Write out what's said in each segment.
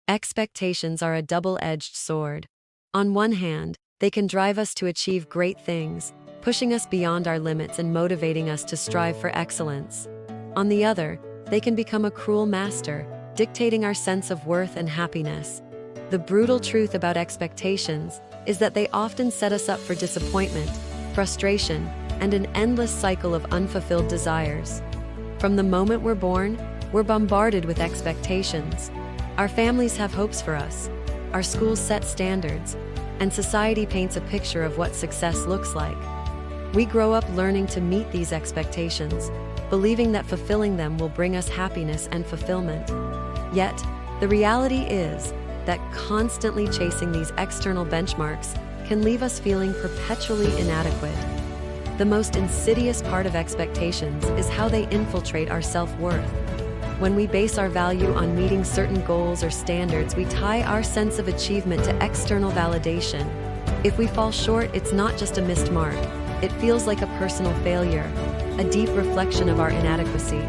Expectations are a double-edged sword. On one hand, they can drive us to achieve great things, pushing us beyond our limits and motivating us to strive for excellence. On the other, they can become a cruel master, dictating our sense of worth and happiness. The brutal truth about expectations is that they often set us up for disappointment, frustration, and an endless cycle of unfulfilled desires. From the moment we're born, we're bombarded with expectations. Our families have hopes for us, our schools set standards, and society paints a picture of what success looks like. We grow up learning to meet these expectations, believing that fulfilling them will bring us happiness and fulfillment. Yet, the reality is that constantly chasing these external benchmarks can leave us feeling perpetually inadequate. The most insidious part of expectations is how they infiltrate our self-worth. When we base our value on meeting certain goals or standards, we tie our sense of achievement to external validation. If we fall short, it's not just a missed mark. It feels like a personal failure, a deep reflection of our inadequacy.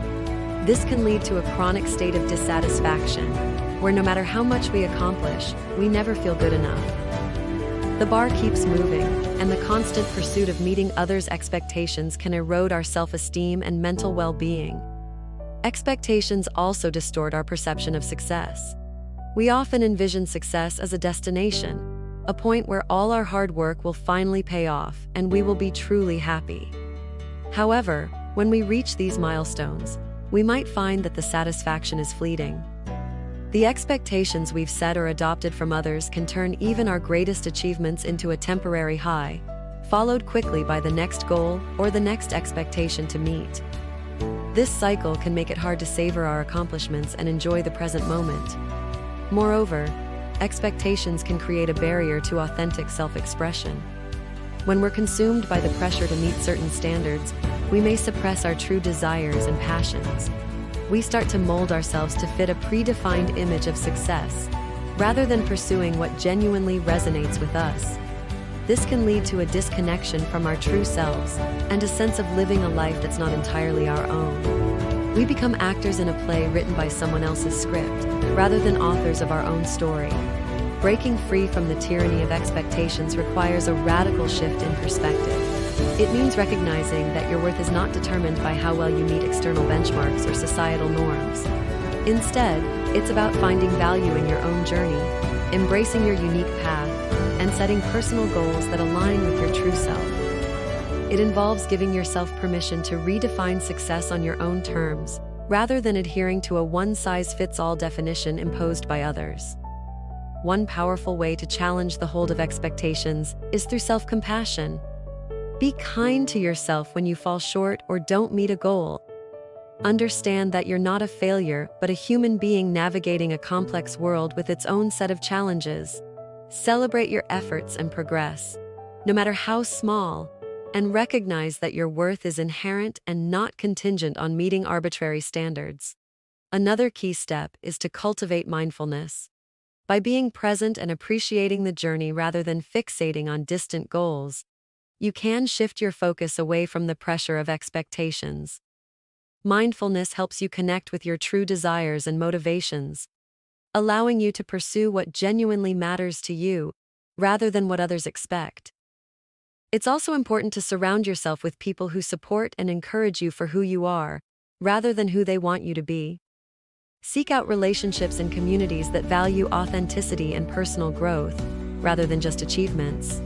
This can lead to a chronic state of dissatisfaction, where no matter how much we accomplish, we never feel good enough. The bar keeps moving, and the constant pursuit of meeting others' expectations can erode our self-esteem and mental well-being. Expectations also distort our perception of success. We often envision success as a destination, a point where all our hard work will finally pay off and we will be truly happy. However, when we reach these milestones, we might find that the satisfaction is fleeting. The expectations we've set or adopted from others can turn even our greatest achievements into a temporary high, followed quickly by the next goal or the next expectation to meet. This cycle can make it hard to savor our accomplishments and enjoy the present moment. Moreover, expectations can create a barrier to authentic self-expression. When we're consumed by the pressure to meet certain standards, we may suppress our true desires and passions. We start to mold ourselves to fit a predefined image of success, rather than pursuing what genuinely resonates with us. This can lead to a disconnection from our true selves and a sense of living a life that's not entirely our own. We become actors in a play written by someone else's script, rather than authors of our own story. Breaking free from the tyranny of expectations requires a radical shift in perspective. It means recognizing that your worth is not determined by how well you meet external benchmarks or societal norms. Instead, it's about finding value in your own journey, embracing your unique path, and setting personal goals that align with your true self. It involves giving yourself permission to redefine success on your own terms, rather than adhering to a one-size-fits-all definition imposed by others. One powerful way to challenge the hold of expectations is through self-compassion. Be kind to yourself when you fall short or don't meet a goal. Understand that you're not a failure, but a human being navigating a complex world with its own set of challenges. Celebrate your efforts and progress, no matter how small, and recognize that your worth is inherent and not contingent on meeting arbitrary standards. Another key step is to cultivate mindfulness. By being present and appreciating the journey rather than fixating on distant goals, you can shift your focus away from the pressure of expectations. Mindfulness helps you connect with your true desires and motivations, allowing you to pursue what genuinely matters to you, rather than what others expect. It's also important to surround yourself with people who support and encourage you for who you are, rather than who they want you to be. Seek out relationships and communities that value authenticity and personal growth, rather than just achievements.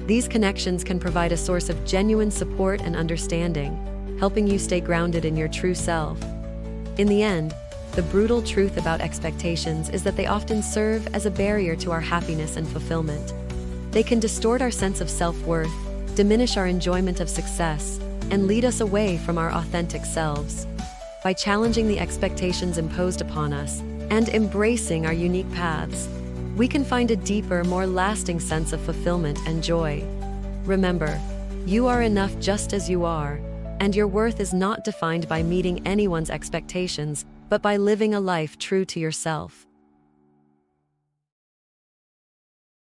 These connections can provide a source of genuine support and understanding, helping you stay grounded in your true self. In the end, the brutal truth about expectations is that they often serve as a barrier to our happiness and fulfillment. They can distort our sense of self-worth, diminish our enjoyment of success, and lead us away from our authentic selves. By challenging the expectations imposed upon us and embracing our unique paths, we can find a deeper, more lasting sense of fulfillment and joy. Remember, you are enough just as you are, and your worth is not defined by meeting anyone's expectations, but by living a life true to yourself.